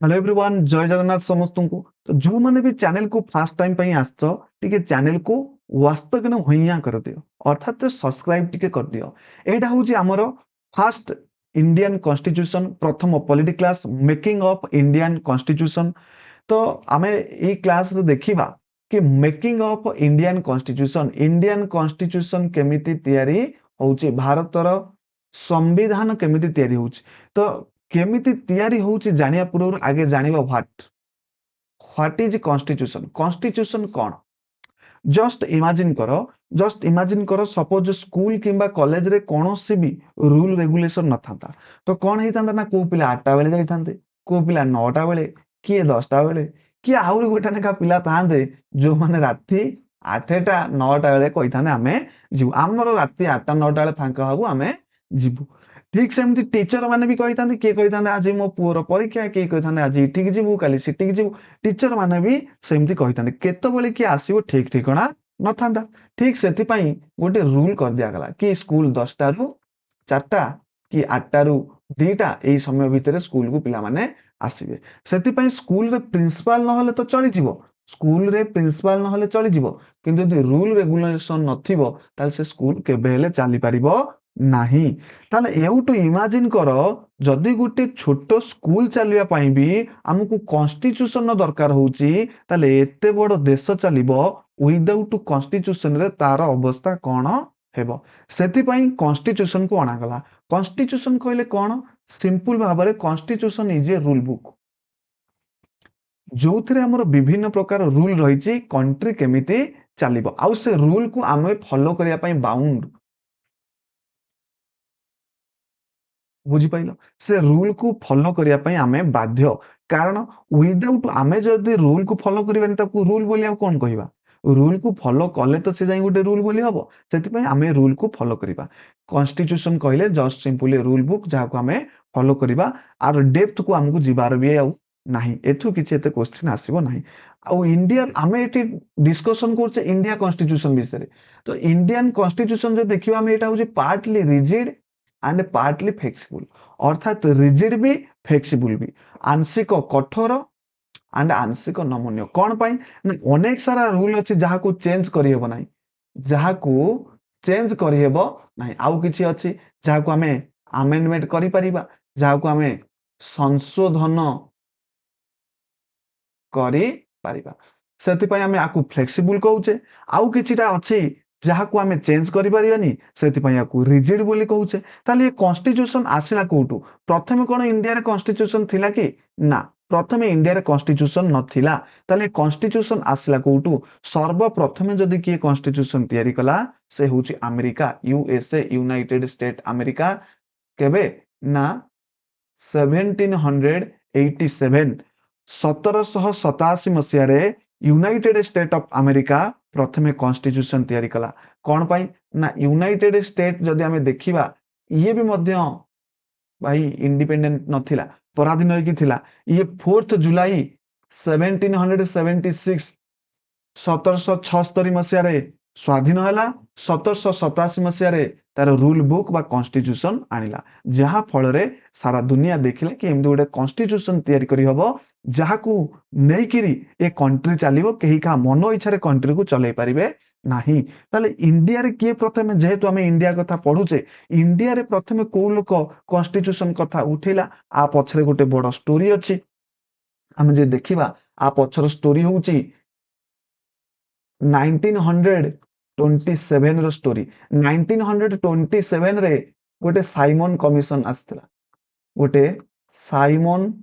Hello everyone जय जगन्नाथ समस्त को। तो जो मैंने भी चैनल को फर्स्ट टाइम पे आसछ टिके चैनल को वास्तव में हुइया कर दियो अर्थात सब्सक्राइब टिके कर दियो। एटा होची हमर फर्स्ट इंडियन कॉन्स्टिट्यूशन प्रथम political class making of Indian constitution. तो आमे ए क्लास रे देखिबा कि मेकिंग ऑफ इंडियन कॉन्स्टिट्यूशन केमिति तयारी होची भारतर संविधान केमिति तयारी होची। तो केमिति तयारी होची जानिया पूर्व आगे जानिबा व्हाट इज कॉन्स्टिट्यूशन कॉन्स्टिट्यूशन कोन। जस्ट इमेजिन करो सपोज स्कूल किंबा कॉलेज रे कोनोसी भी रूल रेगुलेशन न थाता तो कोन हेतांता ना को पिला 8टा बेले जाइथांते को पिला 9टा बेले किए 10टा बेले किए आउरी गोटा नेका पिला थांते जो माने राती 8टा 9टा बेले कहिथांते आमे जीव हमरो राती 8टा 9टा बेले फांका हबु आमे जीवु। ठीक सेमती टीचर माने भी कहिथांते किए कहिथांते आज मो पुअर परीक्षा किए कहिथांते आज इठिक जीवु काली सिटिक जीवु। टीचर माने भी सेमती कहिथांते केतेबेले कि आसीबो ठीक ठिकाना नथांता। ठीक सेथिपाई गोटे रूल कर दिया गला कि स्कूल 10टा रु 4टा कि 8टा रु 2टा एई समय भितरे स्कूल को पिला माने आसीबे। सेथिपाई स्कूल रे प्रिंसिपल न होले तो चली जीवो स्कूल रे प्रिंसिपल न होले चली जीवो किंतु यदि रूल रेगुलेशन नथिबो ताले से स्कूल केबे हेले चाली परिबो नाही। ताले एउटु इमेजिन करो जदि गोटे छोट स्कूल चलिया पाई भी हमकु कॉन्स्टिट्यूशन दरकार होची ताले एते बड़ देश चलिबो विदाउट कॉन्स्टिट्यूशन रे तार अवस्था कौन हेबो। सेथिपाई कॉन्स्टिट्यूशन को अणागला। कॉन्स्टिट्यूशन कहले कौन सिंपल भाबरे constitution is a rule book जो थे आमर विभिन्न प्रकार रूल रही कंट्री केमिति चलिबो आउ से रूल को आमे फॉलो करिया पई बाउंड बुझिपाइल से रूल को फॉलो करिया पई आमे बाध्य कारण विदाउट आमे जदि रूल को फॉलो करिबानी ताकू रूल बोली आ कोन कहिबा रूल को फॉलो कले तो से जाई गोटे रूल बोली हबो सेति पई आमे रूल को फॉलो करिबा। कॉन्स्टिट्यूशन कहले जस्ट सिंपली रूल बुक जहा को आमे फॉलो करिबा आर डेप्थ को हमकु जिबार भी आउ नाही एथु किछि एते क्वेश्चन आसीबो नाही। आउ इंडिया आमे एटी डिस्कशन करछे इंडिया कॉन्स्टिट्यूशन विषय तो इंडियन कॉन्स्टिट्यूशन जे देखिबा आमे एटा होजे partly rigid and partly flexible अर्थात रिजिड भी फ्लेक्सिबल भी आंशिक कठोर एंड आंशिक नमनीय कौन पाई ना अनेक सारा रूल अच्छी जहाँ को चेंज करिहेबो नाही जहाँ को चेंज करिहेबो नाही आउ किछि अछि जहाँ को हमें अमेंडमेंट करि परिबा जहाँ को हमें संशोधन करि परिबा सेति पई हमें आकु फ्लेक्सिबल कहउचे। आउ किछिटा अछि जहाँ को हमें चेंज करि परिबानी सेति पई आकु रिजिड बोली कहउचे। ताले ये कॉन्स्टिट्यूशन आसिला कोटू प्रथमे कोन इंडिया रे कॉन्स्टिट्यूशन थिला कि ना प्रथमे इंडिया रे कॉन्स्टिट्यूशन नथिला ताले कॉन्स्टिट्यूशन आसिला कोटू सर्वप्रथमे जदि किए कॉन्स्टिट्यूशन तयारी कला से होची America USA United state America केबे ना 1787 1787 मसीह यूनाइटेड स्टेट ऑफ अमेरिका प्रथमे कॉन्स्टिट्यूशन तयारी कला कौन पाई ना यूनाइटेड स्टेट जदि हमें देखिबा ये भी मध्य भाई इंडिपेंडेंट नथिला पराधीन होई थिला ये 4 जुलाई 1776 1776 मसीह स्वाधीन है 1787 मसीह तार रूल बुक बा कॉन्स्टिट्यूशन आनिला जहा फल रे सारा दुनिया देखिला कि एमदी गोटे कॉन्स्टिट्यूशन तयारी करी हबो जहा को नेकिरी ए कंट्री चलिबो केही का मनो इच्छा रे कंट्री को चलै परिबे नाही। ताले इंडिया रे किए प्रथमे जेहेतु हमें इंडिया कथा पढुचे इंडिया रे प्रथमे को लोक कॉन्स्टिट्यूशन कथा उठेला आ पछरे गोटे बड़ स्टोरी अछि हम जे देखिबा आ पछर स्टोरी होउची 1927 रो स्टोरी 1927 रे गोटे साइमन कमिशन आस्थिला गोटे साइमन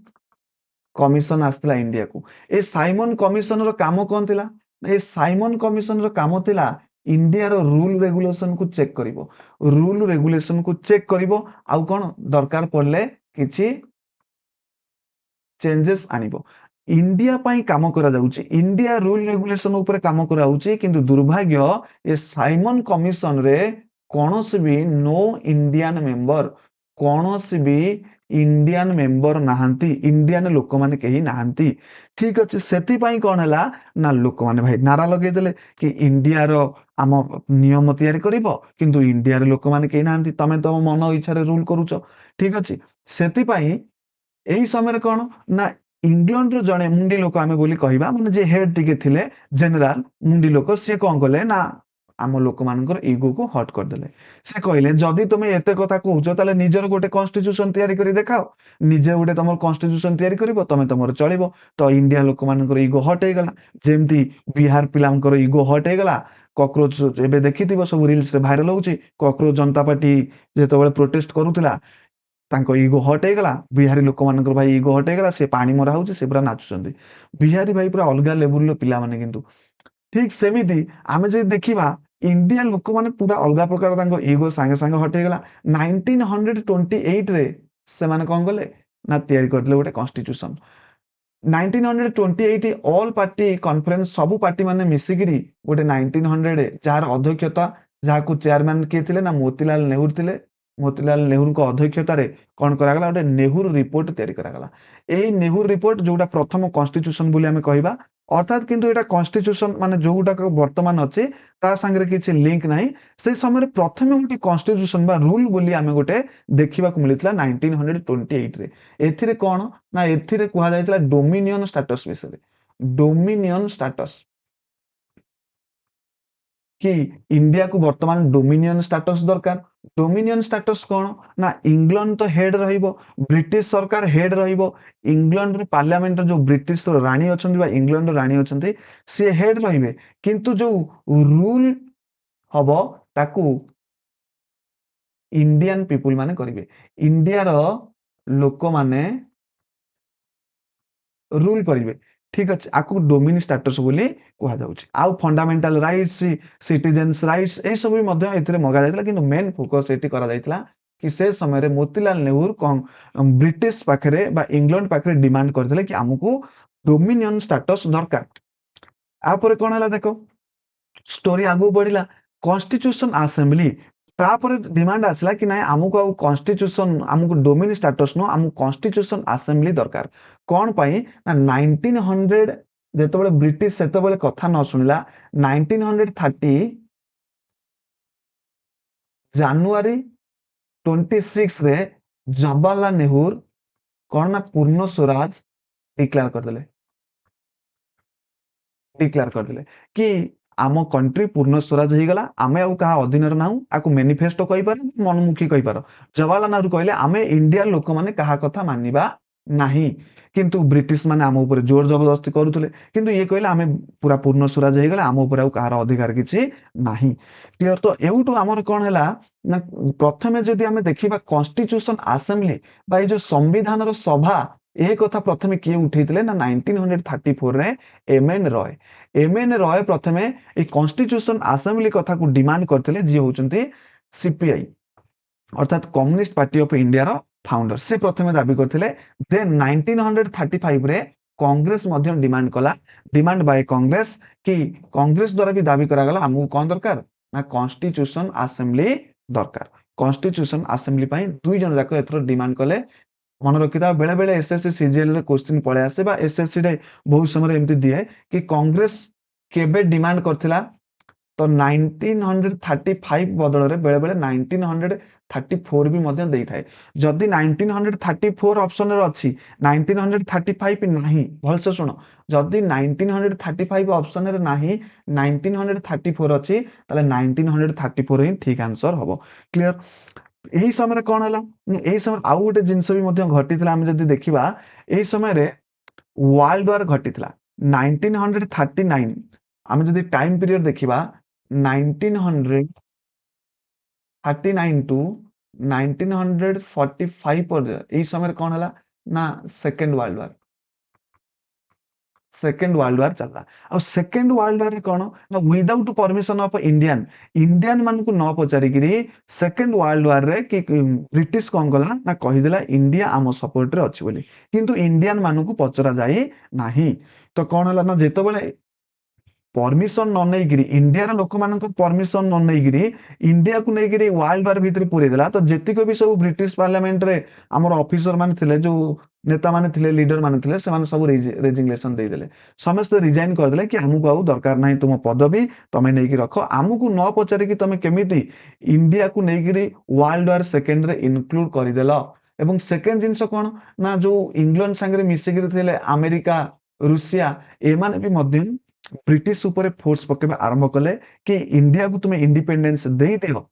कमिशन आस्थिला इंडिया को ए साइमन कमिशन रो काम कोन थिला ए साइमन कमिशन रो काम थिला इंडिया रो रूल रेगुलेशन को चेक करिवो रूल रेगुलेशन को चेक करिवो आउ कोन दरकार पड़ले किछि चेंजेस आनिबो इंडिया पाई काम करा जाउची इंडिया रूल रेगुलेशन ऊपर काम करा जाउची किंतु दुर्भाग्य ए साइमन कमिशन रे कोनोसी भी नो इंडियन मेंबर कोनोसी भी इंडियन मेंबर नाहंती इंडियन लोक माने केही नाहंती। ठीक अछि सेति पाई कोन हला ना लोक माने भाई नारा लगे देले कि इंडिया रो आम नियम तयारी करिवो किंतु इंडिया रे लोक माने केही नाहंती तमे तो मन इच्छा रे रूल करूचो। ठीक अछि सेति पाई एही समय रे कोन ना ଇଂଲଣ୍ଡର ଜଣେ ମୁଣ୍ଡି ଲୋକ ଆମେ ବୋଲି କହିବା, ମାନେ ଯେ ହେଡ୍ ଟିକେ ଥିଲେ ଜେନେରାଲ ମୁଣ୍ଡି ଲୋକ, ସିଏ କଣ କଲେ ନା ଆମ ଲୋକମାନଙ୍କର ଇଗୋକୁ ହଟ୍ କରିଦେଲେ। ସେ କହିଲେ ଯଦି ତମେ ଏତେ କଥା କହୁଛ ତାହେଲେ ନିଜର ଗୋଟେ କନଷ୍ଟିଚ୍ୟୁସନ ତିଆରି କରି ଦେଖାଅ, ନିଜେ ଗୋଟେ ତମର କନଷ୍ଟିଚ୍ୟୁସନ ତିଆରି କରିବ, ତମେ ତମର ଚଳିବ। ତ ଇଣ୍ଡିଆ ଲୋକମାନଙ୍କର ଇଗୋ ହଟ୍ ହେଇଗଲା, ଯେମିତି ବିହାର ପିଲାଙ୍କର ଇଗୋ ହଟ୍ ହେଇଗଲା। କକରୋଚ ଏବେ ଦେଖିଥିବ ସବୁ ରିଲ୍ସରେ ଭାଇରାଲ ହଉଛି, କକରୋଚ ଜନତା ପାର୍ଟି ଯେତେବେଳେ ପ୍ରୋଟେଷ୍ଟ କରୁଥିଲା ତାଙ୍କ ଇଗୋ ହଟ୍ ହେଇଗଲା, ବିହାରୀ ଲୋକମାନଙ୍କର ଭାଇ ଇଗୋ ହଟ୍ ହେଇଗଲା, ସେ ପାଣି ମରା ହଉଛି, ସେ ପୁରା ନାଚୁଛନ୍ତି। ବିହାରୀ ଭାଇ ପୁରା ଅଲଗା ଲେବୁଲର ପିଲାମାନେ। କିନ୍ତୁ ଠିକ ସେମିତି ଆମେ ଯଦି ଦେଖିବା ଇଣ୍ଡିଆ ଲୋକମାନେ ପୁରା ଅଲଗା ପ୍ରକାର, ତାଙ୍କ ଇଗୋ ସାଙ୍ଗେ ସାଙ୍ଗେ ହଟ୍ ହେଇଗଲା। 1928ରେ ସେମାନେ କଣ କଲେ ନା ତିଆରି କରିଥିଲେ ଗୋଟେ କନଷ୍ଟିଚ୍ୟୁସନ। 1928 ଅଲ୍ ପାର୍ଟି କନଫରେନ୍ସ, ସବୁ ପାର୍ଟି ମାନେ ମିଶିକିରି ଗୋଟେ 1900, ଯାହାର ଅଧ୍ୟକ୍ଷତା, ଯାହାକୁ ଚେୟାରମ୍ୟାନ କିଏ ଥିଲେ ନା ମୋତିଲାଲ ନେହୁରୁ ଥିଲେ। ମୋତିଲାଲ ନେହୁରୁଙ୍କ ଅଧ୍ୟକ୍ଷତାରେ କଣ କରାଗଲା, ଗୋଟେ ନେହୁରୁ ରିପୋର୍ଟ ତିଆରି କରାଗଲା। ଏଇ ନେହୁରୁ ରିପୋର୍ଟ ଯୋଉଟା ପ୍ରଥମ କନଷ୍ଟିଚ୍ୟୁସନ ବୋଲି ଆମେ କହିବା, ଅର୍ଥାତ୍ କିନ୍ତୁ ଏଇଟା କନଷ୍ଟିଚ୍ୟୁସନ ମାନେ ଯୋଉଟା ବର୍ତ୍ତମାନ ଅଛି ତା ସାଙ୍ଗରେ କିଛି ଲିଙ୍କ ନାହିଁ। ସେଇ ସମୟରେ ପ୍ରଥମେ ଗୋଟେ କନଷ୍ଟିଚ୍ୟୁସନ ବା ରୁଲ ବୋଲି ଆମେ ଗୋଟେ ଦେଖିବାକୁ ମିଳିଥିଲା 1928ରେ। ଏଥିରେ କଣ ନା ଏଥିରେ କୁହାଯାଇଥିଲା ଡୋମିନିୟନ ଷ୍ଟାଟସ ବିଷୟରେ। ଡୋମିନିୟନ ଷ୍ଟାଟସ କି ଇଣ୍ଡିଆକୁ ବର୍ତ୍ତମାନ ଡୋମିନିୟନ ଷ୍ଟାଟସ ଦରକାର। ଡୋମିନିୟନ ଷ୍ଟାଟସ କଣ ନା ଇଂଲଣ୍ଡ ତ ହେଡ୍ ରହିବ, ବ୍ରିଟିଶ ସରକାର ହେଡ୍ ରହିବ। ଇଂଲଣ୍ଡର ପାର୍ଲାମେଣ୍ଟର ଯୋଉ ବ୍ରିଟିଶର ରାଣୀ ଅଛନ୍ତି ବା ଇଂଲଣ୍ଡର ରାଣୀ ଅଛନ୍ତି ସିଏ ହେଡ୍ ରହିବେ, କିନ୍ତୁ ଯୋଉ ରୁଲ ହବ ତାକୁ ଇଣ୍ଡିଆନ ପିପୁଲ ମାନେ କରିବେ। ଇଣ୍ଡିଆର ଲୋକମାନେ ରୁଲ କରିବେ। ଠିକ ଅଛି, ଆକୁ ଡୋମିନି ଷ୍ଟାଟସ ବୋଲି କୁହାଯାଉଛି। ଆଉ ଫଣ୍ଡାମେଣ୍ଟାଲ ରାଇଟ୍ସ, ସିଟିଜେନ୍ସ ରାଇଟ୍ସ ଏସବୁ ବି ମଧ୍ୟ ଏଥିରେ ମଗା ଯାଇଥିଲା, କିନ୍ତୁ ମେନ୍ ଫୋକସ ଏଠି କରାଯାଇଥିଲା କି ସେ ସମୟରେ ମୋତିଲାଲ ନେହୁରୁ ବ୍ରିଟିଶ ପାଖରେ ବା ଇଂଲଣ୍ଡ ପାଖରେ ଡିମାଣ୍ଡ କରିଥିଲେ କି ଆମକୁ ଡୋମିନିୟନ ଷ୍ଟାଟସ ଦରକାର। ଆପରେ କଣ ହେଲା ଦେଖ, ଷ୍ଟୋରି ଆଗକୁ ବଢିଲା। କନଷ୍ଟିଚ୍ୟୁସନ ଆସେମ୍ବଲି, ତାପରେ ଡିମାଣ୍ଡ ଆସିଲା କି ନାଇଁ ଆମକୁ ଆଉ କନଷ୍ଟିଚ୍ୟୁସନ, ଆମକୁ ଡୋମିନି ଷ୍ଟାଟସ ନୁହଁ, ଆମକୁ କନଷ୍ଟିଚ୍ୟୁସନ ଆସେମ୍ବଲି ଦରକାର। କଣ ପାଇଁ ନା 1900 ଯେତେବେଳେ ବ୍ରିଟିଶ ସେତେବେଳେ କଥା ନ ଶୁଣିଲା, 1930 ଜାନୁଆରୀ 26ରେ ଜବାହରଲାଲ ନେହୁରୁ କଣ ନା ପୂର୍ଣ୍ଣ ସ୍ୱରାଜ ଡିକ୍ଲାର କରିଦେଲେ। କି ଆମ କଣ୍ଟ୍ରି ପୂର୍ଣ୍ଣ ସ୍ୱରାଜ ହେଇଗଲା, ଆମେ ଆଉ କାହା ଅଧୀନରେ ନାହୁଁ। ଆକୁ ମ୍ୟାନିଫେଷ୍ଟୋ କହିପାର, ମନମୁଖୀ କହିପାର। ଜବାହରଲାଲ ନେହୁରୁ କହିଲେ ଆମେ ଇଣ୍ଡିଆର ଲୋକମାନେ କାହା କଥା ମାନିବା ନାହିଁ, କିନ୍ତୁ ବ୍ରିଟିଶ ମାନେ ଆମ ଉପରେ ଜୋର ଜବରଦସ୍ତି କରୁଥିଲେ। କିନ୍ତୁ ଇଏ କହିଲେ ଆମେ ପୁରା ପୂର୍ଣ୍ଣ ସ୍ୱରାଜ ହେଇଗଲେ, ଆମ ଉପରେ ଆଉ କାହାର ଅଧିକାର କିଛି ନାହିଁ। କ୍ଲିୟର? ତ ଏଉଠୁ ଆମର କଣ ହେଲା ନା ପ୍ରଥମେ ଯଦି ଆମେ ଦେଖିବା କନଷ୍ଟିଚ୍ୟୁସନ ଆସେମ୍ବଲି ବା ଏଇ ଯୋଉ ସମ୍ବିଧାନର ସଭା, ଏ କଥା ପ୍ରଥମେ କିଏ ଉଠେଇଥିଲେ ନା 1934ରେ ଏମଏନ ରୟ। ଏମଏନ ରୟ ପ୍ରଥମେ এই କନଷ୍ଟିଚ୍ୟୁସନ ଆସେମ୍ବଲି କଥାକୁ ଡିମାଣ୍ଡ କରିଥିଲେ, ଯିଏ ହଉଛନ୍ତି ସିପିଆଇ ଅର୍ଥାତ୍ କମ୍ୟୁନିଷ୍ଟ ପାର୍ଟି ଅଫ ଇଣ୍ଡିଆର ଫାଉଣ୍ଡର। ସେ ପ୍ରଥମେ ଦାବି କରିଥିଲେ। ଦେନ୍ 1935ରେ କଂଗ୍ରେସ ମଧ୍ୟ ଡିମାଣ୍ଡ କଲା, ଡିମାଣ୍ଡ ବାଇ କଂଗ୍ରେସ, କି କଂଗ୍ରେସ ଦ୍ୱାରା ବି ଦାବି କରାଗଲା ଆମକୁ କଣ ଦରକାର ନା କନଷ୍ଟିଚ୍ୟୁସନ ଆସେମ୍ବଲି ଦରକାର। କନଷ୍ଟିଚ୍ୟୁସନ ଆସେମ୍ବଲି ପାଇଁ ଦୁଇ ଜଣ ଯାକ ଏଥର ଡିମାଣ୍ଡ କଲେ। ମନେ ରଖିଥା, ବେଳେ ବେଳେ ଏସଏସସି ସିଜିଏଲ ରେ କ୍ୱେଶ୍ଚିନ୍ ପଳେଇ ଆସେ ବା ଏସଏସସି ରେ ବହୁତ ସମୟରେ ଏମିତି ଦିଏ କି କଂଗ୍ରେସ କେବେ ଡିମାଣ୍ଡ କରିଥିଲା। ତ 1935 ବଦଳରେ ବେଳେ ବେଳେ 1934 ବି ମଧ୍ୟ ଦେଇଥାଏ। ଯଦି 1934 ଅପସନରେ ଅଛି, 1935 ନାହିଁ, ଭଲସେ ଶୁଣ, ଯଦି 1935 ଅପସନରେ ନାହିଁ, 1934 ଅଛି, ତାହେଲେ 1934 ହିଁ ଠିକ ଆନ୍ସର ହବ। କ୍ଲିୟର? ଏହି ସମୟରେ କଣ ହେଲା, ଏହି ସମୟରେ ଆଉ ଗୋଟେ ଜିନିଷ ବି ମଧ୍ୟ ଘଟିଥିଲା। ଆମେ ଯଦି ଦେଖିବା ଏହି ସମୟରେ ୱାର୍ଲଡ ୱାର ଘଟିଥିଲା 1939। ଆମେ ଯଦି ଟାଇମ ପିରିୟଡ ଦେଖିବା 1939 ଟୁ 1945 ପର୍ଯ୍ୟନ୍ତ, ଏହି ସମୟରେ କଣ ହେଲା ନା second world war. Second world war ଚାଲିଲା। ଆଉ ସେକେଣ୍ଡ ୱାର୍ଲଡ ୱାରରେ କଣ ନା ୱିଦାଉଟ୍ ପରମିଶନ ଅଫ ଇଣ୍ଡିଆନ ମାନଙ୍କୁ ନ ପଚାରିକିରି ସେକେଣ୍ଡ ୱାର୍ଲଡ ୱାରରେ କି ବ୍ରିଟିଶ କଣ କଲା ନା କହିଦେଲା ଇଣ୍ଡିଆ ଆମ ସପୋର୍ଟରେ ଅଛି ବୋଲି, କିନ୍ତୁ ଇଣ୍ଡିଆନ ମାନଙ୍କୁ ପଚରା ଯାଇ ନାହିଁ। ତ କଣ ହେଲା ନା ଯେତେବେଳେ ପରମିଶନ ନ ନେଇକିରି, ଇଣ୍ଡିଆର ଲୋକମାନଙ୍କ ପରମିଶନ ନ ନେଇକିରି ଇଣ୍ଡିଆକୁ ନେଇକିରି ୱାର୍ଲଡ ୱାର ଭିତରେ ପୁରେଇ ଦେଲା, ତ ଯେତିକ ବି ସବୁ ବ୍ରିଟିଶ ପାର୍ଲାମେଣ୍ଟରେ ଆମର ଅଫିସର ମାନେ ଥିଲେ, ଯୋଉ ନେତା ମାନେ ଥିଲେ, ଲିଡର ମାନେ ଥିଲେ, ସେମାନେ ସବୁ ରେଜିଗ୍ନେସନ ଦେଇଦେଲେ। ସମସ୍ତେ ରିଜାଇନ କରିଦେଲେ କି ଆମକୁ ଆଉ ଦରକାର ନାହିଁ ତୁମ ପଦବୀ, ତମେ ନେଇକି ରଖ। ଆମକୁ ନ ପଚାରିକି ତମେ କେମିତି ଇଣ୍ଡିଆକୁ ନେଇକିରି ୱାର୍ଲଡ ୱାର ସେକେଣ୍ଡରେ ଇନକ୍ଲୁଡ କରିଦେଲ। ଏବଂ ସେକେଣ୍ଡ ଜିନିଷ କଣ ନା ଯୋଉ ଇଂଲଣ୍ଡ ସାଙ୍ଗରେ ମିଶିକିରି ଥିଲେ ଆମେରିକା ରୁଷିଆ ଏମାନେ ବି ମଧ୍ୟ ବ୍ରିଟିଶ ଉପରେ ଫୋର୍ସ ପକେଇବା ଆରମ୍ଭ କଲେ କି ଇଣ୍ଡିଆକୁ ତୁମେ ଇଣ୍ଡିପେଣ୍ଡେନ୍ସ ଦେଇଦିଅ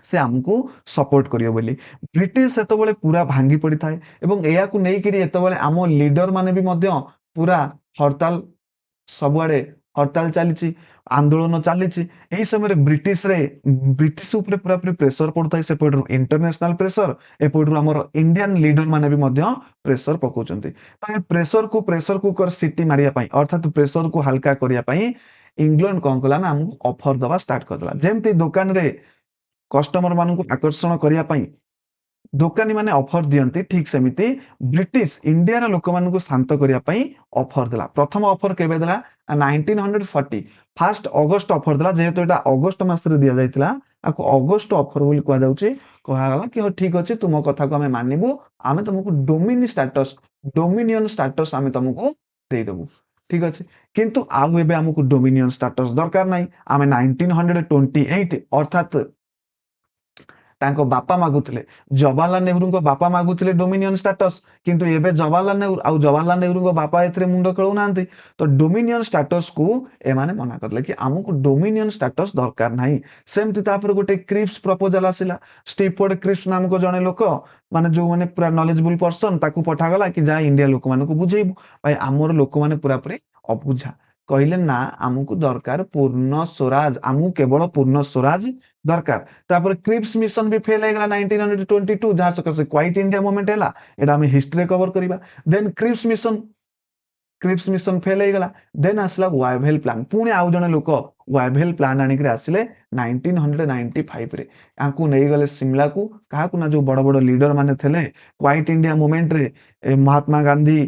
ସେ ଆମକୁ ସପୋର୍ଟ କରିବ ବୋଲି ବ୍ରିଟିଶ ସେତେବେଳେ ପୁରା ଭାଙ୍ଗି ପଡିଥାଏ ଏବଂ ଏହାକୁ ନେଇକିରି ଯେତେବେଳେ ଆମ ଲିଡର ମାନେ ବି ମଧ୍ୟ ପୁରା ହରତାଲ ସବୁଆଡେ ହରତାଲ ଚାଲିଛି ଆନ୍ଦୋଳନ ଚାଲିଛି ଏହି ସମୟରେ ବ୍ରିଟିଶ ଉପରେ ପୁରାପୁରି ପ୍ରେସର ପଡୁଥାଏ ସେପଟରୁ ଇଣ୍ଟରନ୍ୟାସନାଲ ପ୍ରେସର ଏପଟରୁ ଆମର ଇଣ୍ଡିଆନ ଲିଡର ମାନେ ବି ମଧ୍ୟ ପ୍ରେସର ପକାଉଛନ୍ତି ପ୍ରେସର କୁକର ସିଟି ମାରିବା ପାଇଁ ଅର୍ଥାତ ପ୍ରେସରକୁ ହାଲକା କରିବା ପାଇଁ ଇଂଲଣ୍ଡ କଣ କଲା ନା ଆମକୁ ଅଫର ଦବା ଷ୍ଟାର୍ଟ କରିଦେଲା ଯେମିତି ଦୋକାନରେ କଷ୍ଟମର ମାନଙ୍କୁ ଆକର୍ଷଣ କରିବା ପାଇଁ ଦୋକାନୀ ମାନେ ଅଫର ଦିଅନ୍ତି ଠିକ ସେମିତି ବ୍ରିଟିଶ ଇଣ୍ଡିଆର ଲୋକମାନଙ୍କୁ ଶାନ୍ତ କରିବା ପାଇଁ ଅଫର ଦେଲା ପ୍ରଥମ ଅଫର କେବେ ଦେଲା 1940 ଫାଷ୍ଟ ଅଗଷ୍ଟ ଅଫର ଦେଲା ଯେହେତୁ ଏଟା ଅଗଷ୍ଟ ମାସରେ ଦିଆଯାଇଥିଲା ଆକୁ ଅଗଷ୍ଟ ଅଫର ବୋଲି କୁହାଯାଉଛି କୁହାଗଲା କି ହଉ ଠିକ ଅଛି ତୁମ କଥାକୁ ଆମେ ମାନିବୁ ଆମେ ତମକୁ ଡୋମିନିୟନ ଷ୍ଟାଟସ ଆମେ ତମକୁ ଦେଇଦେବୁ ଠିକ ଅଛି କିନ୍ତୁ ଆଉ ଏବେ ଆମକୁ ଡୋମିନିୟନ ଷ୍ଟାଟସ ଦରକାର ନାହିଁ ଆମେ 1928 ଅର୍ଥାତ ତାଙ୍କ ବାପା ମାଗୁଥିଲେ ଜବାହରଲାଲ ନେହେରୁଙ୍କ ବାପା ମାଗୁଥିଲେ ଡୋମିନିୟନ ଷ୍ଟାଟସ କିନ୍ତୁ ଏବେ ଜବାହରଲାଲ ନେହେରୁଙ୍କ ବାପା ଏଥିରେ ମୁଣ୍ଡ ଖେଳଉନାହାନ୍ତି ତ ଡୋମିନିୟନ ଷ୍ଟାଟସକୁ ଏମାନେ ମନା କରିଦେଲେ କି ଆମକୁ ଡୋମିନିୟନ ଷ୍ଟାଟସ ଦରକାର ନାହିଁ ସେମିତି ତାପରେ ଗୋଟେ କ୍ରିପ୍ସ ପ୍ରପୋଜାଲ ଆସିଲା ଷ୍ଟିଫୋର୍ଡ କ୍ରିପ୍ସ ନାମକ ଜଣେ ଲୋକ ମାନେ ଯୋଉମାନେ ପୁରା ନଲେଜବୁଲ ପର୍ସନ ତାକୁ ପଠାଗଲା କି ଯାହା ଇଣ୍ଡିଆ ଲୋକମାନଙ୍କୁ ବୁଝେଇବୁ ଭାଇ ଆମର ଲୋକମାନେ ପୁରାପୁରି ଅବୁଝା କହିଲେ ନା ଆମକୁ ଦରକାର ପୂର୍ଣ୍ଣ ସ୍ୱରାଜ ଆମକୁ କେବଳ ପୂର୍ଣ୍ଣ ସ୍ୱରାଜ ଦରକାର ତାପରେ କ୍ରିପ୍ସ ମିଶନ ବି ଫେଲ ହେଇଗଲା 1922 ଯାହା ସକାଶେ କ୍ୱାଇଟ ଇଣ୍ଡିଆ ମୁଭମେଣ୍ଟ ହେଲା ଏଟା ଆମେ ହିଷ୍ଟ୍ରିରେ କଭର କରିବା ଦେନ୍ କ୍ରିପ୍ସ ମିଶନ ଫେଲ ହେଇଗଲା ଦେନ୍ ଆସିଲା ୱାଇଭେଲ ପ୍ଲାନ ପୁଣି ଆଉ ଜଣେ ଲୋକ ୱାଇଭେଲ ପ୍ଲାନ ଆଣିକିରି ଆସିଲେ 1995 ରେ ୟାଙ୍କୁ ନେଇଗଲେ ସିମଲାକୁ କାହାକୁ ନା ଯୋଉ ବଡ ବଡ ଲିଡର ମାନେ ଥିଲେ କ୍ୱାଇଟ ଇଣ୍ଡିଆ ମୁଭମେଣ୍ଟରେ ମହାତ୍ମା ଗାନ୍ଧୀ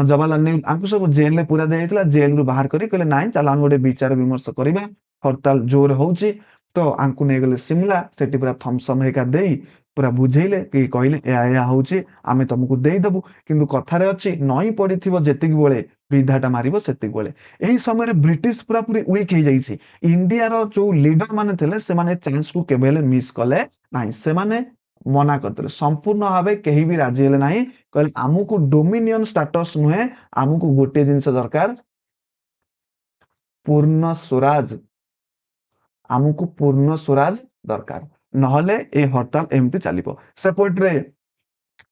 ଜବାହରଲାଲ ନେହେରୁ ଆଙ୍କୁ ସବୁ ଜେଲରେ ପୁରା ଦିଆଯାଇଥିଲା ଜେଲରୁ ବାହାର କରି କହିଲେ ନାଇଁ ଚାଲ ଆମେ ଗୋଟେ ବିଚାର ବିମର୍ଶ କରିବା ହରତାଲ ଜୋର ହଉଛି ତ ଆଙ୍କୁ ନେଇଗଲେ ସିମଲା ସେଠି ପୁରା ଥମ୍ସଅପ୍ ହେକା ଦେଇ ପୁରା ବୁଝେଇଲେ କି କହିଲେ ଏହା ହଉଛି ଆମେ ତମକୁ ଦେଇଦବୁ କିନ୍ତୁ କଥାରେ ଅଛି ନଈ ପଡିଥିବ ଯେତିକି ବେଳେ ବିଧାଟା ମାରିବ ସେତିକି ବେଳେ ଏହି ସମୟରେ ବ୍ରିଟିଶ ପୁରାପୁରି ୱିକ୍ ହେଇଯାଇଛି ଇଣ୍ଡିଆର ଯୋଉ ଲିଡର ମାନେ ଥିଲେ ସେମାନେ ଚାନ୍ସକୁ କେବେ ହେଲେ ମିସ୍ କଲେ ନାହିଁ ସେମାନେ ମନା କରିଦେଲେ ସମ୍ପୂର୍ଣ୍ଣ ଭାବେ କେହି ବି ରାଜି ହେଲେ ନାହିଁ କହିଲେ ଆମକୁ ଡୋମିନିୟନ ଷ୍ଟାଟସ ନୁହେଁ ଆମକୁ ଗୋଟିଏ ଜିନିଷ ଦରକାର ପୂର୍ଣ୍ଣ ସ୍ୱରାଜ ଆମକୁ ପୂର୍ଣ୍ଣ ସ୍ୱରାଜ ଦରକାର ନହେଲେ ଏ ହରତାଲ ଏମିତି ଚାଲିବ ସେପଟରେ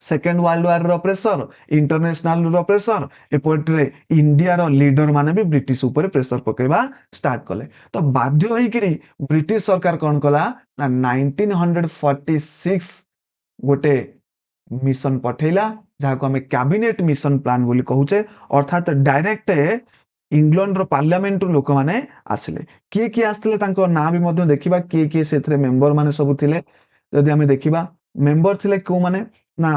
ସେକେଣ୍ଡ ୱାର୍ଲଡ ୱାର ର ପ୍ରେସର ଇଣ୍ଟରନ୍ୟାସନାଲ ର ପ୍ରେସର ଏପଟରେ ଇଣ୍ଡିଆର ଲିଡର ମାନେ ବି ବ୍ରିଟିଶ ଉପରେ ପ୍ରେସର ପକେଇବା ଷ୍ଟାର୍ଟ କଲେ ତ ବାଧ୍ୟ ହେଇକିରି ବ୍ରିଟିଶ ସରକାର କଣ କଲା ନା 1946 ଗୋଟେ ମିଶନ ପଠେଇଲା ଯାହାକୁ ଆମେ କ୍ୟାବିନେଟ ମିଶନ ପ୍ଲାନ ବୋଲି କହୁଛେ ଅର୍ଥାତ ଡାଇରେକ୍ଟ ଇଂଲଣ୍ଡର ପାର୍ଲାମେଣ୍ଟରୁ ଲୋକମାନେ ଆସିଲେ କିଏ କିଏ ଆସିଥିଲେ ତାଙ୍କ ନାଁ ବି ମଧ୍ୟ ଦେଖିବା କିଏ କିଏ ସେଥିରେ ମେମ୍ବର ମାନେ ସବୁ ଥିଲେ ଯଦି ଆମେ ଦେଖିବା ମେମ୍ବର ଥିଲେ କୋଉମାନେ ନା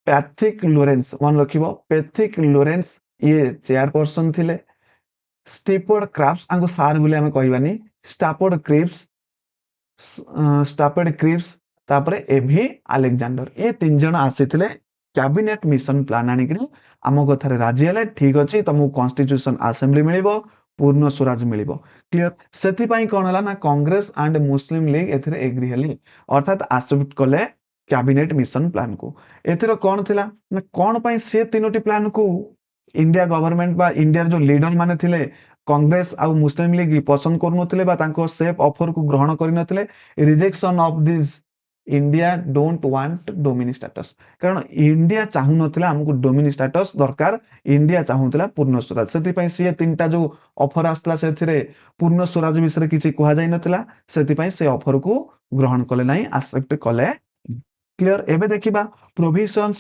ପ୍ୟାଥିକ ଲୋରେନ୍ସ ମନେ ରଖିବ ପ୍ୟାଥିକ ଲୋରେନ୍ସ ଇଏ ଚେୟାରପର୍ସନ ଥିଲେ ଷ୍ଟିଫୋର୍ଡ କ୍ରାଫ୍ଟ ଆଙ୍କୁ ସାର୍ ବୋଲି ଆମେ କହିବାନି ଷ୍ଟାଫୋର୍ଡ କ୍ରିପ୍ସ ତାପରେ ଏଭି ଆଲେକ୍ଜାଣ୍ଡର ଏ ତିନି ଜଣ ଆସିଥିଲେ କ୍ୟାବିନେଟ ମିଶନ ପ୍ଲାନ ଆଣିକିରି ଆମ କଥାରେ ରାଜି ହେଲେ ଠିକ ଅଛି ତମକୁ କନଷ୍ଟିଟ୍ୟୁସନ ଆସେମ୍ବଲି ମିଳିବ ପୂର୍ଣ୍ଣ ସ୍ୱରାଜ ମିଳିବ କ୍ଲିୟର ସେଥିପାଇଁ କଣ ହେଲା ନା କଂଗ୍ରେସ ଆଣ୍ଡ ମୁସଲିମ ଲିଗ ଏଥିରେ ଏଗ୍ରି ହେଲେ ଅର୍ଥାତ ଆକ୍ସେପ୍ଟ କଲେ କ୍ୟାବିନେଟ ମିଶନ ପ୍ଲାନକୁ ଏଥିର କଣ ଥିଲା ନା କଣ ପାଇଁ ସେ ତିନୋଟି ପ୍ଲାନକୁ ଇଣ୍ଡିଆ ଗଭର୍ଣ୍ଣମେଣ୍ଟ ବା ଇଣ୍ଡିଆର ଯୋଉ ଲିଡର ମାନେ ଥିଲେ କଂଗ୍ରେସ ଆଉ ମୁସଲିମ ଲିଗ ପସନ୍ଦ କରୁନଥିଲେ ବା ତାଙ୍କ ସେଫ୍ ଅଫରକୁ ଗ୍ରହଣ କରିନଥିଲେ rejection of this India don't want dominion status କାରଣ ଇଣ୍ଡିଆ ଚାହୁଁନଥିଲା ଆମକୁ ଡୋମିନି ଷ୍ଟାଟସ ଦରକାର ଇଣ୍ଡିଆ ଚାହୁଁଥିଲା ପୂର୍ଣ୍ଣ ସ୍ୱରାଜ ସେଥିପାଇଁ ସିଏ ତିନିଟା ଯୋଉ ଅଫର ଆସିଥିଲା ସେଥିରେ ପୂର୍ଣ୍ଣ ସ୍ୱରାଜ ବିଷୟରେ କିଛି କୁହାଯାଇ ନଥିଲା ସେଥିପାଇଁ ସେ ଅଫରକୁ ଗ୍ରହଣ କଲେ ନାହିଁ ଆକ୍ସେପ୍ଟ କଲେ କ୍ଲିୟର ଏବେ ଦେଖିବା provisions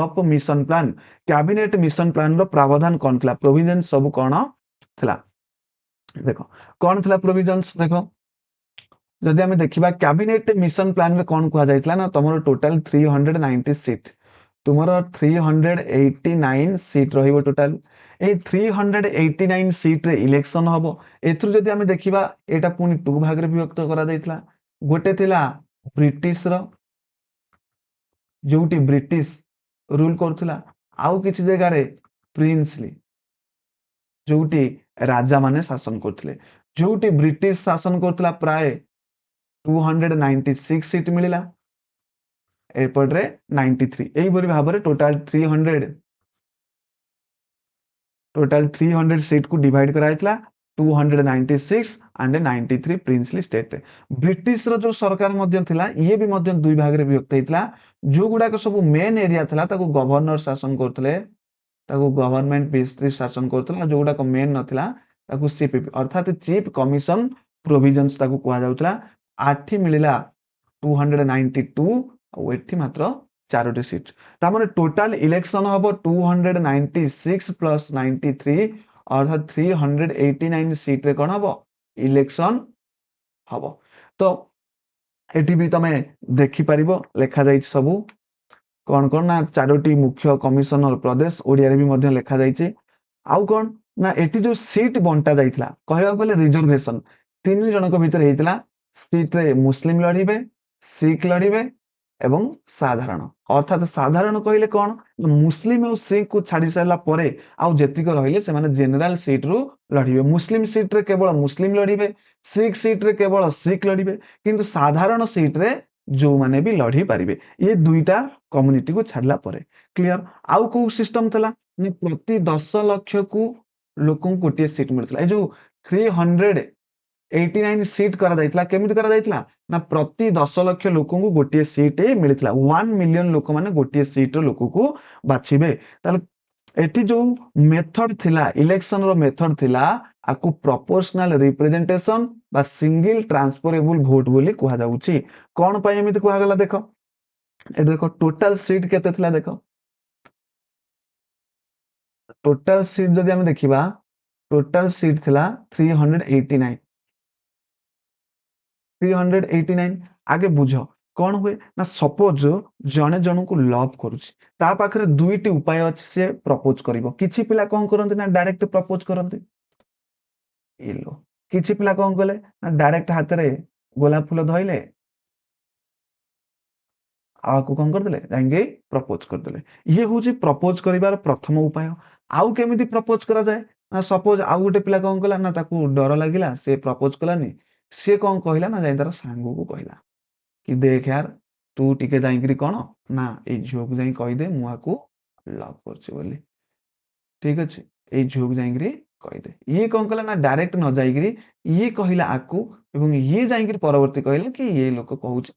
of mission plan cabinet mission plan ର ପ୍ରାବଧାନ କଣ ଥିଲା ପ୍ରୋଭିଜନ ସବୁ କଣ ଥିଲା ଦେଖ କଣ ଥିଲା ପ୍ରୋଭିଜନ୍ସ ଦେଖ ଯଦି ଆମେ ଦେଖିବା କ୍ୟାବିନେଟ ମିଶନ ପ୍ଲାନରେ କଣ କୁହାଯାଇଥିଲା ନା ତମର ଟୋଟାଲ 390 ସିଟ୍ ତୁମର 389 ସିଟ୍ ରହିବ ଟୋଟାଲ ଏଇ 389 ସିଟ୍ରେ ଇଲେକ୍ସନ ହବ ଏଥିରୁ ଯଦି ଆମେ ଦେଖିବା ଏଇଟା ପୁଣି ଟୁ ଭାଗରେ ବିଭକ୍ତ କରାଯାଇଥିଲା ଗୋଟେ ଥିଲା ବ୍ରିଟିଶର ଯୋଉଠି ବ୍ରିଟିଶ ରୁଲ କରୁଥିଲା ଆଉ କିଛି ଜାଗାରେ ପ୍ରିନ୍ସଲି ଯୋଉଠି ରାଜା ମାନେ ଶାସନ କରୁଥିଲେ ଯୋଉଠି ବ୍ରିଟିଶ ଶାସନ କରୁଥିଲା ପ୍ରାୟ 296 ସିଟ୍ ମିଳିଲା एपटे 93 यहीपरि भाव में टोटाल 300 सीट को डिवाइड कराइतला 296 एंड 93 प्रिंसली स्टेट रे ब्रिटिश रो जो सरकार मध्य थिला ये भी मध्य दुई भाग रे विभक्त हेतला जो गुडा को सब मेन एरिया थिला ताको गवर्नर शासन करथले ताको गवर्नमेंट बेस्ड शासन करथला जो गुडा को मेन नथिला ताको सीपीपी अर्थात चीफ कमिशन प्रोविजंस ताको कुआ जाउतला आठी मिलिला 292 और एठी मात्र चारोटी सीट तामने टोटल इलेक्शन हबो 296 प्लस 93 अर्थात 389 सीट रे कोन हबो इलेक्शन हबो तो एठी भी तमे देखि परिबो लेखा जाई सब कौन कौन ना चारोटी मुख्य कमिशनर प्रदेश ओडिया रे भी मध्य लेखा जाई आउ कौन ना एटी जो सीट बंटा जाइतला कहबा गले रिजर्वेशन तीन जनक भितर हेतिला सीट रे मुस्लिम लड़िबे सिख लड़िबे एवं साधारण अर्थात साधारण कहले कौन मुस्लिम और सिख को छाड़ी सारा परे आउ जेतिक रहिले से माने जनरल सीट रु लड़िबे मुस्लिम सीट रे केवल मुस्लिम लड़िबे सिख सीट रे केवल सिख लड़िबे किंतु साधारण सीट रे जो माने भी लड़ी पारिबे ये दुईटा कम्युनिटी को छाड़ला परे क्लियर आउ को सिस्टम थला प्रति 10 लाख को लोकन गोटे सीट मिलतला ए जो 389 सीट करा जाइतला केमिति करा जाइतला ना प्रति 10 लाख लोकन को गोटे सीट मिलतला 1 मिलियन लोक माने गोटे सीट रो लोक को बाछिबे ताले एठी जो मेथड थिला इलेक्शन रो मेथड थिला आकु प्रोपोर्शनल रिप्रेजेंटेशन बा सिंगल ट्रांसफरेबल वोट बोली कुहा जाउची कोन पय एमिति कुहा गला देखो ए देखो टोटल सीट केते थिला देखो टोटल सीट जदि हम देखिबा टोटल सीट थिला 389 आगे बुझो कौन हुए ना सपोज जने जन को लव करूची ता पाखरे दुईटी उपाय अछि से प्रपोज करिवो किछि पिला कोन करंती ना डायरेक्ट प्रपोज करंती इलो किछि पिला कोन गले ना डायरेक्ट हाथ रे गोलाप फूल धइले आकु कोन कर देले जांगे प्रपोज कर देले ये होची प्रपोज करिवार प्रथम उपाय आउ केमिति प्रपोज करा जाय ना सपोज आउ गोटे पिला कोन कला ना ताकू डर लागिला से प्रपोज कलानी से कोन कहिला ना जाई तार सांगू को कहिला कि देख यार तू टिके जाइकरी कौन ना ए झील को जाई कहि दे मु आकू लव करछि बोली ठीक अछि ए झील को जाइकरी कहि दे ये कोन कला ना डायरेक्ट न जाइकरी ये कहिला आकू एवं ये जाइकरी परवर्ती कहिला कि ये लोक कहउछ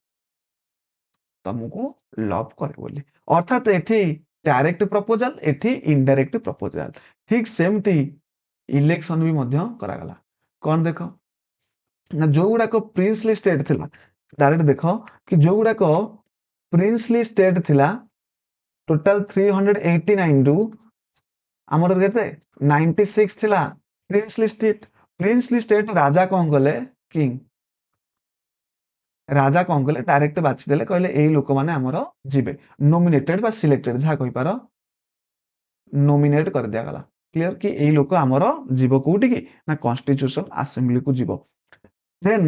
तुमको लव करे बोली अर्थात एठी डायरेक्ट प्रपोजल एठी इनडायरेक्ट प्रपोजल ठीक सेमती इलेक्शन भी मध्य करा गला कोन देखो ना जो गुडा को प्रिंसली स्टेट थिला डायरेक्ट देखो कि जो गुडा को प्रिंसली स्टेट थिला टोटल 389 रु हमर केते 96 थिला प्रिंसली स्टेट राजा कोन गले किंग राजा कोन गले डायरेक्ट बाछि देले कहले एई लोक माने हमर जिबे नॉमिनेटेड बा सिलेक्टेड जा कहि पारो नॉमिनेट कर दिया गला क्लियर कि एई लोक हमर जीव कोठी की ना कॉन्स्टिट्यूशन असेंबली को जीव देन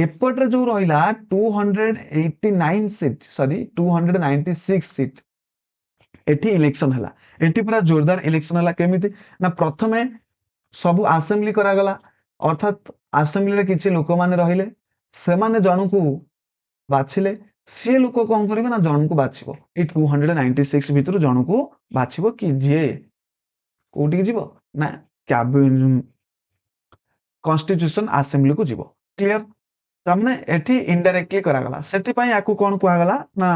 एपटर जो रहिला 289 सीट सॉरी 296 सीट एठी इलेक्शन हला एठी पूरा जोरदार इलेक्शन हला केमिति ना प्रथमे सब असेंबली करा गला अर्थात असेंबली रे किछि लोक माने रहिले से माने जन को बाछिले से लोक कोन करिवे ना जन को बाछिबो ए 296 भितर जन को बाछिबो कि जे कोठी की जीवो ना कैबिनेट कॉन्स्टिट्यूशन असेंबली को जीवो क्लियर तमने एठी इनडायरेक्टली करा गला सेति पई आकु कोन कुआ गला ना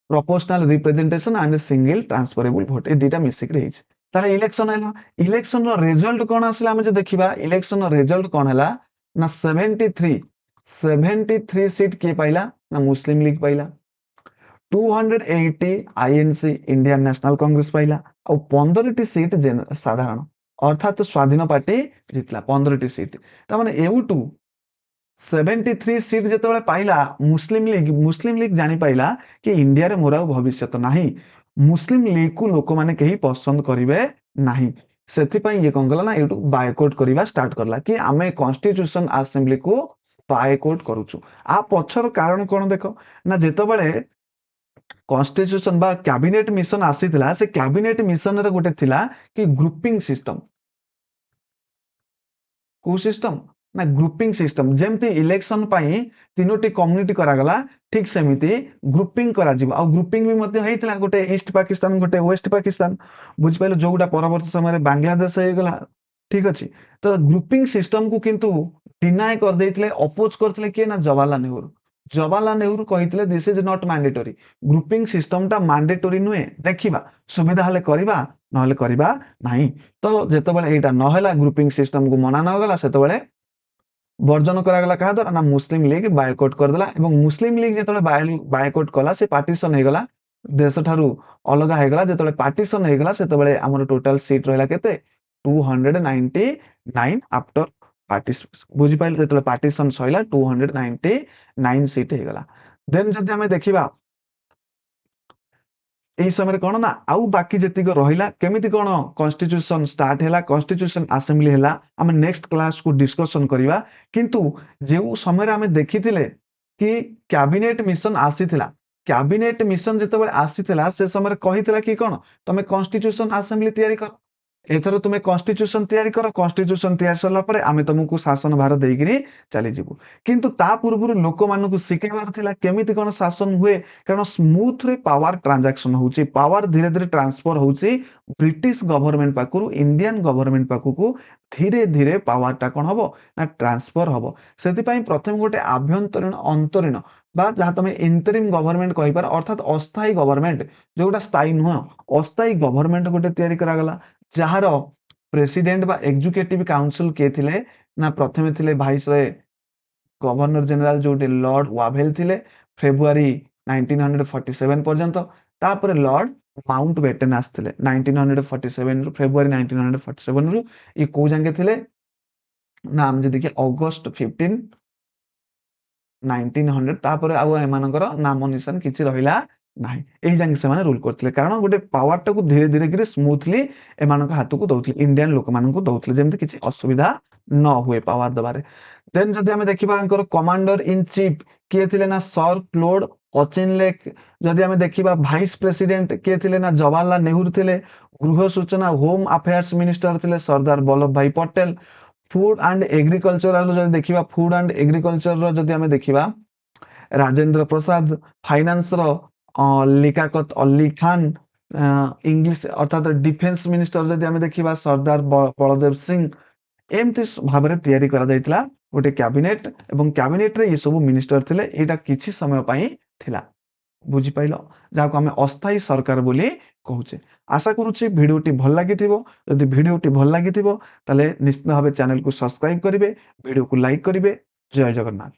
proportional representation and single transferable vote ए दुटा मिसिक रहिछ ताले इलेक्शन हैला इलेक्शन रो रिजल्ट कोन आसला हम जे देखिबा इलेक्शन रो रिजल्ट कोन हैला ना 73 सीट के पाइला ना मुस्लिम लीग पाइला 280 आईएनसी इंडियन नेशनल कांग्रेस पाइला और 15 टी सीट साधारण अर्थात स्वाधीन पार्टी जितला 15 टी सीट त माने एउटू 73 सीट जेतेबेले पाइला मुस्लिम लीग जानि पाइला कि इंडिया रे मोरा भविष्य तो नाही मुस्लिम लीग को लोक माने कही पसंद करिवे नाही सेति पई ये कोन गला ना एउटू बायकॉट करिवा स्टार्ट करला कि आमे कॉन्स्टिट्यूशन असेंबली को बायकॉट करूछु आ पछर कारण कोन देखो ना जेतेबेले कॉन्स्टिट्यूशन बा कैबिनेट मिशन आसीथिला से कैबिनेट मिशन रे गोटे थिला कि ग्रुपिंग सिस्टम को सिस्टम ନା ଗ୍ରୁପିଂ ସିଷ୍ଟମ, ଯେମିତି ଇଲେକ୍ସନ ପାଇଁ ତିନୋଟି କମ୍ୟୁନିଟି କରାଗଲା ଠିକ ସେମିତି ଗ୍ରୁପିଂ କରାଯିବ। ଆଉ ଗ୍ରୁପିଂ ବି ମଧ୍ୟ ହେଇଥିଲା, ଗୋଟେ ଇଷ୍ଟ ପାକିସ୍ତାନ ଗୋଟେ ୱେଷ୍ଟ ପାକିସ୍ତାନ, ବୁଝିପାରିଲେ, ଯୋଉଟା ପରବର୍ତ୍ତୀ ସମୟରେ ବାଂଲାଦେଶ ହେଇଗଲା। ଠିକ ଅଛି, ତ ଗ୍ରୁପିଂ ସିଷ୍ଟମକୁ କିନ୍ତୁ ଡିନାଏ କରିଦେଇଥିଲେ, ଅପୋଜ କରିଥିଲେ କିଏ ନା ଜବାହରଲାଲ ନେହେରୁ। ଜବାହରଲାଲ ନେହେରୁ କହିଥିଲେ this is not mandatory, grouping ସିଷ୍ଟମଟା ମ୍ୟାଣ୍ଡେଟୋରୀ ନୁହେଁ, ଦେଖିବା ସୁବିଧା ହେଲେ କରିବା ନହେଲେ କରିବା ନାହିଁ। ତ ଯେତେବେଳେ ଏଇଟା ନହେଲା, ଗ୍ରୁପିଂ ସିଷ୍ଟମକୁ ମନା ନଗଲା, ସେତେବେଳେ ବର୍ଜନ କରାଗଲା କାହା ଦ୍ୱାରା ନା ମୁସଲିମ ଲିଗ ବାୟକଟ କରିଦେଲା। ଏବଂ ମୁସଲିମ ଲିଗ ଯେତେବେଳେ ବାୟକଟ କଲା, ସେ ପାର୍ଟିସନ ହେଇଗଲା, ଦେଶ ଠାରୁ ଅଲଗା ହେଇଗଲା। ଯେତେବେଳେ ପାର୍ଟିସନ ହେଇଗଲା, ସେତେବେଳେ ଆମର ଟୋଟାଲ ସିଟ୍ ରହିଲା କେତେ 299 ଆଫ୍ଟର ପାର୍ଟିସନ, ବୁଝିପାରିଲେ, ଯେତେବେଳେ ପାର୍ଟିସନ ସଇଲା 299 ସିଟ୍ ହେଇଗଲା। ଦେନ୍ ଯଦି ଆମେ ଦେଖିବା ଏହି ସମୟରେ କଣ ନା ଆଉ ବାକି ଯେତିକି ରହିଲା, କେମିତି କଣ କନଷ୍ଟିଟ୍ୟୁସନ ଷ୍ଟାର୍ଟ ହେଲା, କନଷ୍ଟିଟ୍ୟୁସନ ଆସେମ୍ବଲି ହେଲା, ଆମେ ନେକ୍ସଟ କ୍ଲାସକୁ ଡିସ୍କସନ କରିବା। କିନ୍ତୁ ଯେଉଁ ସମୟରେ ଆମେ ଦେଖିଥିଲେ କି କ୍ୟାବିନେଟ ମିଶନ ଆସିଥିଲା, କ୍ୟାବିନେଟ ମିଶନ ଯେତେବେଳେ ଆସିଥିଲା, ସେ ସମୟରେ କହିଥିଲା କି କଣ, ତମେ କନଷ୍ଟିଟ୍ୟୁସନ ଆସେମ୍ବଲି ତିଆରି କର, ଏଥର ତୁମେ କନଷ୍ଟିଟ୍ୟୁସନ ତିଆରି କର, କନଷ୍ଟିଟ୍ୟୁସନ ତିଆରି ସରିଲା ପରେ ଆମେ ତମକୁ ଶାସନ ଭାର ଦେଇକିରି ଚାଲିଯିବୁ। କିନ୍ତୁ ତା ପୂର୍ବରୁ ଲୋକମାନଙ୍କୁ ଶିଖେଇବାର ଥିଲା କେମିତି କଣ ଶାସନ ହୁଏ, କାରଣ ସ୍ମୁଥରେ ପାୱାର ଟ୍ରାଞ୍ଜାକ୍ସନ ହଉଛି, ପାୱାର ଧୀରେ ଧୀରେ ଟ୍ରାନ୍ସଫର ହଉଛି ବ୍ରିଟିଶ ଗଭର୍ଣ୍ଣମେଣ୍ଟ ପାଖରୁ ଇଣ୍ଡିଆନ ଗଭର୍ଣ୍ଣମେଣ୍ଟ ପାଖକୁ, ଧୀରେ ଧୀରେ ପାୱାରଟା କଣ ହବ ନା ଟ୍ରାନ୍ସଫର ହବ। ସେଥିପାଇଁ ପ୍ରଥମେ ଗୋଟେ ଆଭ୍ୟନ୍ତରୀଣ ଅନ୍ତରୀଣ ବା ଯାହା ତମେ ଇଣ୍ଟରିମ ଗଭର୍ଣ୍ଣମେଣ୍ଟ କହିପାର, ଅର୍ଥାତ ଅସ୍ଥାୟୀ ଗଭର୍ଣ୍ଣମେଣ୍ଟ, ଯୋଉଟା ସ୍ଥାୟୀ ନୁହଁ, ଅସ୍ଥାୟୀ ଗଭର୍ଣ୍ଣମେଣ୍ଟ ଗୋଟେ ତିଆରି କରାଗଲା, ଯାହାର ପ୍ରେସିଡେଣ୍ଟ ବା ଏକ୍ଜିକ୍ୟୁଟିଭ କାଉନସିଲ କିଏ ଥିଲେ ନା ପ୍ରଥମେ ଥିଲେ ଭାଇସରୟ ଗଭର୍ଣ୍ଣର ଜେନେରାଲ, ଯୋଉଠି ଲର୍ଡ ୱାଭେଲ ଥିଲେ ଫେବୃଆରୀ 1947 ପର୍ଯ୍ୟନ୍ତ। ତାପରେ ଲର୍ଡ ମାଉଣ୍ଟ ବେଟେନ୍ ଆସିଥିଲେ 1947 ରୁ, ଫେବୃଆରୀ 1947 ରୁ ଇଏ କୋଉ ଯାକେ ଥିଲେ ନା ଆମେ ଯଦି ଦେଖିବା ଅଗଷ୍ଟ 15 1900, ତାପରେ ଆଉ ଏମାନଙ୍କର ନାମ ନିଶାନ କିଛି ରହିଲା ନାହିଁ। ଏଇ ଯାକେ ସେମାନେ ରୁଲ କରିଥିଲେ, କାରଣ ଗୋଟେ ପାୱାରଟାକୁ ଧୀରେ ଧୀରେ କରି ସ୍ମୁଥଲି ଏମାନଙ୍କ ହାତକୁ ଦଉଥିଲେ, ଇଣ୍ଡିଆନ ଲୋକମାନଙ୍କୁ ଦଉଥିଲେ, ଯେମିତି କିଛି ଅସୁବିଧା ନ ହୁଏ ପାୱାର ଦେବାରେ। ଦେନ୍ ଯଦି ଆମେ ଦେଖିବା ଆଙ୍କର କମାଣ୍ଡର ଇନ ଚିଫ କିଏ ଥିଲେ ନା ସର କ୍ଲୋଡ ଅଚିନଲେକ। ଯଦି ଆମେ ଦେଖିବା ଭାଇସ ପ୍ରେସିଡେଣ୍ଟ କିଏ ଥିଲେ ନା ଜବାହରଲାଲ ନେହେରୁ ଥିଲେ। ଗୃହ ସୂଚନା ହୋମ ଆଫେୟାର୍ସ ମିନିଷ୍ଟର ଥିଲେ ସର୍ଦ୍ଦାର ବଲ୍ଲଭ ଭାଇ ପଟେଲ। ଫୁଡ ଆଣ୍ଡ ଏଗ୍ରିକଲଚରାଲ ଯଦି ଦେଖିବା, ଫୁଡ ଆଣ୍ଡ ଏଗ୍ରିକଲଚର ଯଦି ଆମେ ଦେଖିବା ରାଜେନ୍ଦ୍ର ପ୍ରସାଦ, ଫାଇନାନ୍ସର ଲିକାକତ ଅଲ୍ଲୀ ଖାନ, ଇଂଲିଶ ଅର୍ଥାତ ଡିଫେନ୍ସ ମିନିଷ୍ଟର ଯଦି ଆମେ ଦେଖିବା ସର୍ଦ୍ଦାର ବଳଦେବ ସିଂ। ଏମିତି ଭାବରେ ତିଆରି କରାଯାଇଥିଲା ଗୋଟେ କ୍ୟାବିନେଟ, ଏବଂ କ୍ୟାବିନେଟରେ ଏ ସବୁ ମିନିଷ୍ଟର ଥିଲେ। ଏଇଟା କିଛି ସମୟ ପାଇଁ ଥିଲା, ବୁଝିପାରିଲ, ଯାହାକୁ ଆମେ ଅସ୍ଥାୟୀ ସରକାର ବୋଲି କହୁଛେ। ଆଶା କରୁଛି ଭିଡିଓଟି ଭଲ ଲାଗିଥିବ। ଯଦି ଭିଡିଓଟି ଭଲ ଲାଗିଥିବ ତାହେଲେ ନିଶ୍ଚିତ ଭାବେ ଚ୍ୟାନେଲକୁ ସବସ୍କ୍ରାଇବ କରିବେ, ଭିଡିଓକୁ ଲାଇକ୍ କରିବେ। ଜୟ ଜଗନ୍ନାଥ।